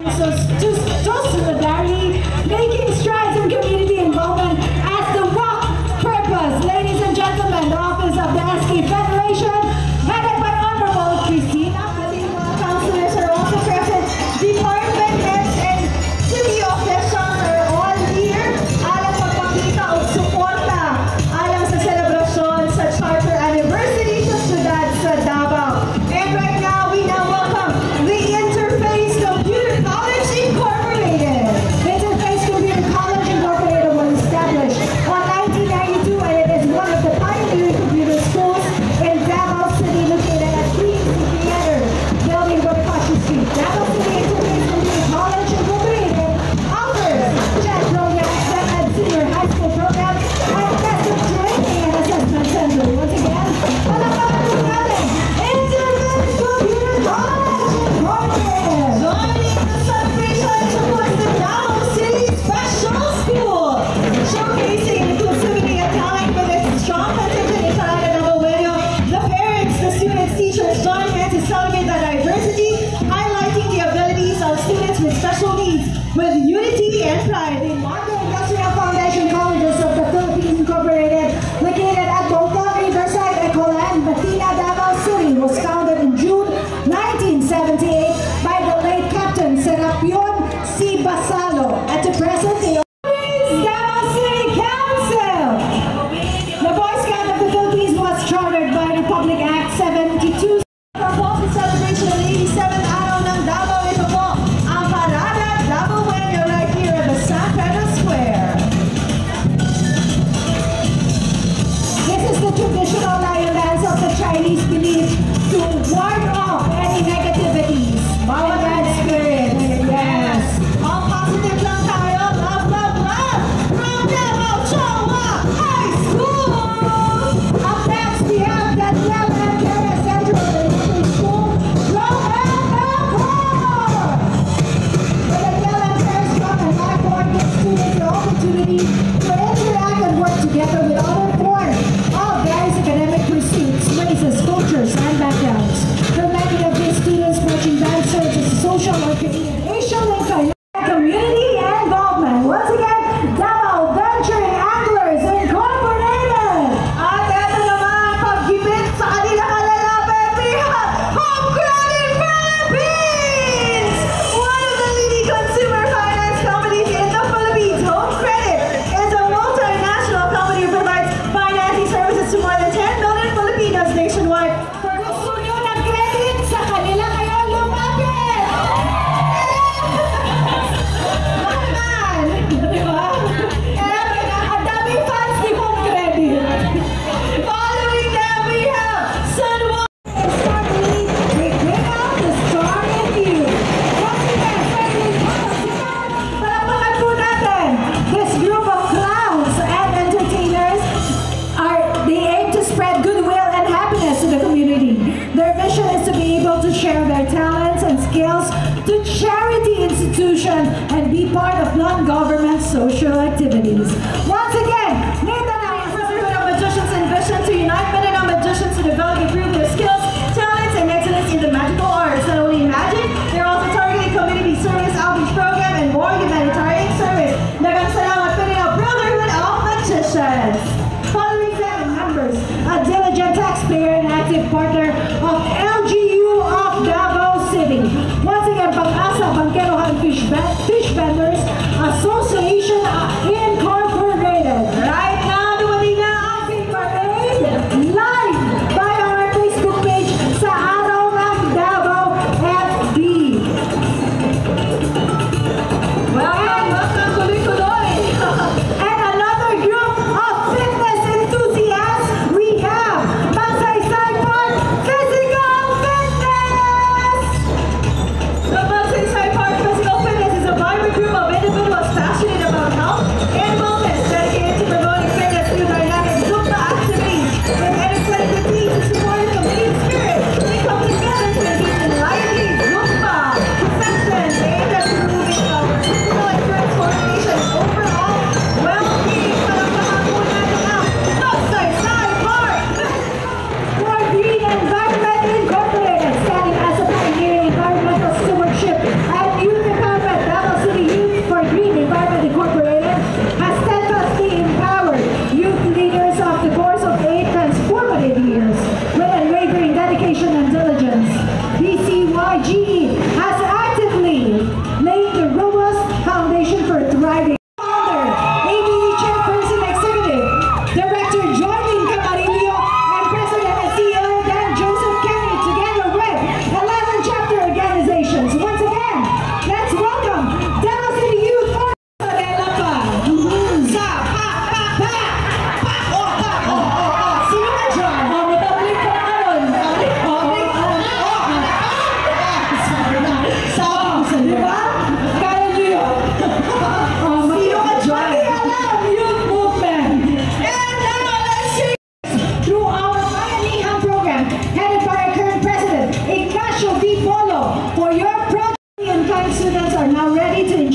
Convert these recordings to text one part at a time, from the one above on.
So just solidarity, making strides in community involvement as the rock purpose. Ladies and gentlemen, the office of the SK Federation, headed by Honorable Christina. The councilors are also present. Department heads and city officials are all here. Alam magpakita o suporta alam sa selebrasyon sa Charter Anniversary sa Ciudad sa Davao. And right now, we now welcome the Interface Computer College Incorporated. Interface Computer College Incorporated was established in 1992 and it is one of the pioneering computer schools in Davao City located at 360 Theater, building Bonifacio Street. Davao City Interface Computer College Incorporated offers JET programs, STEM and senior high school programs, and testing training and assessment center. Once again, palakpakan po natin, Interface Computer College Incorporated. Joining the celebration supports the Davao City Special School, showcasing inclusivity and talent with its strong contingent in Talaga Davao. The parents, the students, teachers join hands to celebrate the diversity, highlighting the abilities of students with special needs with unity and pride. The Marco Industrial Foundation Colleges of the Philippines Incorporated, located at Bongkong, Riverside, Ecolan, Batina, Davao City, was founded in June 1978 by the late Captain Serapion C. Basalo. At the present, the Davao City Council. The Boy Scout of the Philippines was chartered by Republic Act 72. Propose the celebration of 87th araw ng Davao. Ito po ang Parada Davao Bueno right here at the San Pedro Square. This is the traditional lion dance of the Chinese belief to ward off any negativities. Bawat bad spirit. Yes. All positive lang tayo. Love, love, love. From Davao Chowa High School. Up next, we have Daniel and Kara Central Elementary School from Elmore. The Daniel and Kara Strong and Blackboard gives students the opportunity to interact and work together with other forms of various academic pursuits, races, cultures, and backgrounds. For many of these students, marching band serves as a social or racial link community involvement. Once again, Davao Venturing Anglers Incorporated. At ito naman, paggipit sa kanila kalalapit, we have Home Credit Philippines! One of the leading consumer finance companies in the Philippines, Home Credit is a multinational company who provides financing services to more than 10 million Filipinos nationwide. Kung gusto nyo ng credit, sa kanila kayo lumapit! Mahal! Diba? Ang daming fans ni Home Credit. Following them, we have San Juan. Suddenly, they bring out the star in you. Once again, friendly palakpakan po natin. This group of clowns and entertainers they aim to spread goodwill and happiness to the community. Their mission is to be able to share their talents and skills to charity institutions and be part of non-government social activities. Once again, Nathan and Brotherhood of Magicians and Vision to unite men and magicians to develop and improve their skills, talents, and excellence in the magical arts. Not only in magic, they're also targeting community service, outreach program, and more humanitarian service. Daghang salamat po rin ang Brotherhood of Magicians. Following them members, a diligent taxpayer and active partner of LGU of Davao City. Once again, Pag-asa Banquerohan Fish Vendors Association Incorporated.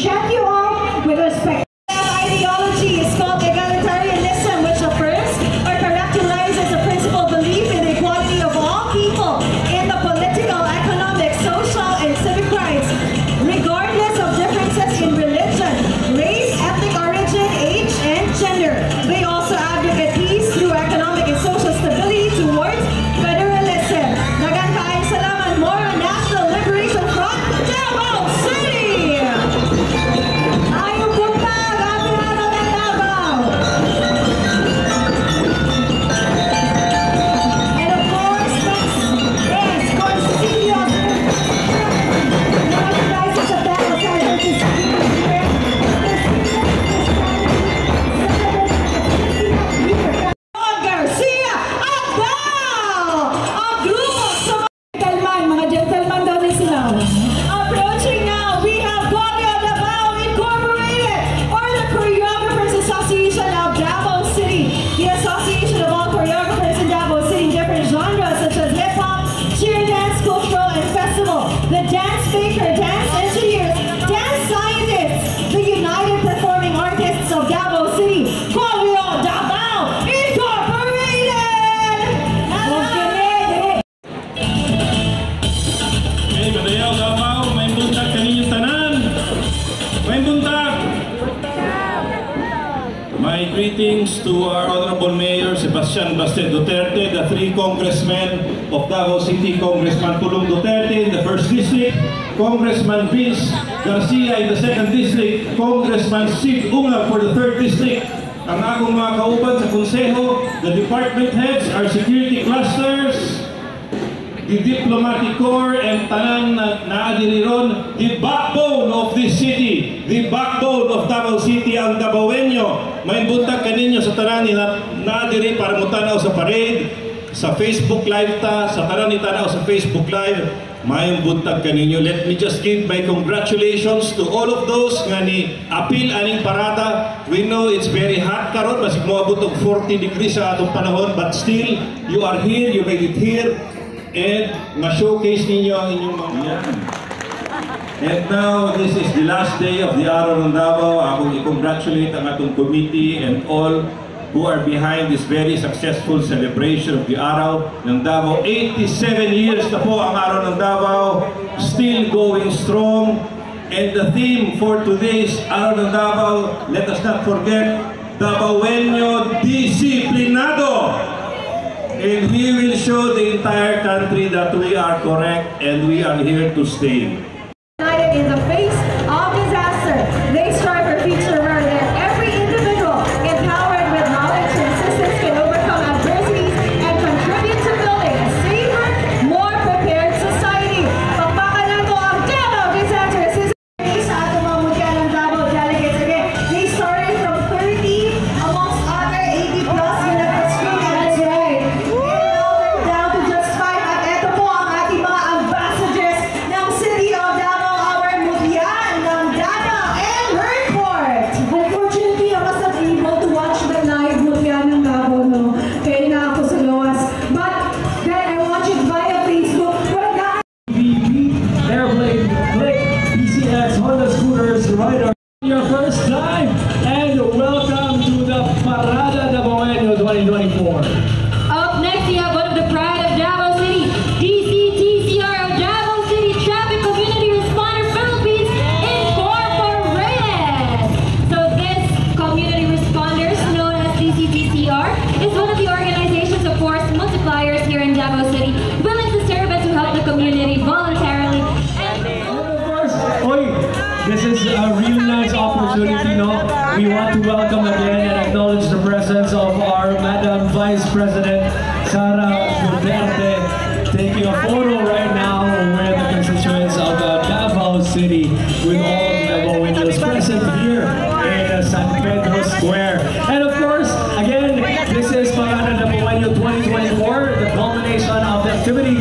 check you all with respect. Ideology is called egalitarianism, which affirms or characterizes a principal belief in the equality of all people in the political, economic, social, and civic rights, regardless of differences in religion, race, ethnic origin, age, and gender. They also advocate peace through economic and social stability towards federalism. Daghang kaayong salamat. More on National Liberation Front, Davao City! Ayong buntag, ating araw ng Davao! And of course, next is Consilio Organizers of Davao Center to Garcia Abdal! Ang grupo sa mga gentleman daw din sila. Approaching now, we have Guardia Davao Incorporated, or the Choreographers Association of Davao City. The association of all choreographers in Davao City in different genres such as hip-hop, cheer dance, cultural, and festival. The dance maker, dance engineers, dance scientists, the United Performing Artists of Davao City, Choreo Davao Incorporated! Okay, Badayaw Davao, may buntag kaninyong tanan. May buntag. My greetings to our Honorable Mayor Sebastian Baste Duterte, the 3 congressmen of Davao City, Congressman Pulong Duterte in the 1st District, Congressman Vince Garcia in the 2nd District, Congressman Sid Unga for the 3rd District, ang akong mga kauban sa konseho, the department heads, our security clusters, the diplomatic corps, and tanan na naadiri ron, the backbone of this city, the backbone of Davao City, ang Davaoenyo. May buntag kaninyo sa tanan na naadiri para mutanaw sa parade, sa Facebook Live ta, sa tanan ni tanaw sa Facebook Live. May buntag kaninyo. Let me just give my congratulations to all of those nga ni apil aning parada. We know it's very hot karon, basig moabot og 40 degrees sa atong panahon, but still you are here, you made it here. And ma-showcase ninyo ang inyong mga And now, this is the last day of the Araw ng Davao. Akong i-congratulate ang atong committee and all who are behind this very successful celebration of the Araw ng Davao. 87 years na po ang Araw ng Davao, still going strong. And the theme for today's Araw ng Davao, let us not forget, Davaoenyo Disiplinado! And we will show the entire country that we are correct and we are here to stay. United in the face of disaster, they strive for a future where every individual empowered with knowledge and assistance can overcome adversities and contribute to building a safer, more prepared society. Pagpaka na to ang Davao Disaster Assistance sa atong mga mutya ng Davao delegates. Again, they started from 30 amongst other 80 plus na nag-screen, and that's right. Down to just 5. At eto po ang ating mga ambassadors ng City of Davao, our mutya ng Davao and Report. Unfortunately, I was not able to watch the live mutya ng Davao, no? Kaya na ako sa Loas. But then I watched it via Facebook. Wala Airplane, Click, PCX, Honda Scooters, Rider. Your first time, and welcome to the Parada Davaoenyo 2024. Up next, we have one of the pride of Davao City, DCTCR of Davao City Traffic Community Responder Philippines Incorporated. So this community responders, known as DCTCR, is one of the organizations of force multipliers here in Davao City, willing to serve and to help the community voluntarily. And Of course, this is a really nice opportunity, no? We want to welcome again and acknowledge the presence of our Madam Vice President, Sara Duterte, taking a photo right now with the constituents of Davao City, with all the Davaoenyos present here in San Pedro Square. And of course, again, this is Parada Davaoenyo 2024, the culmination of the activities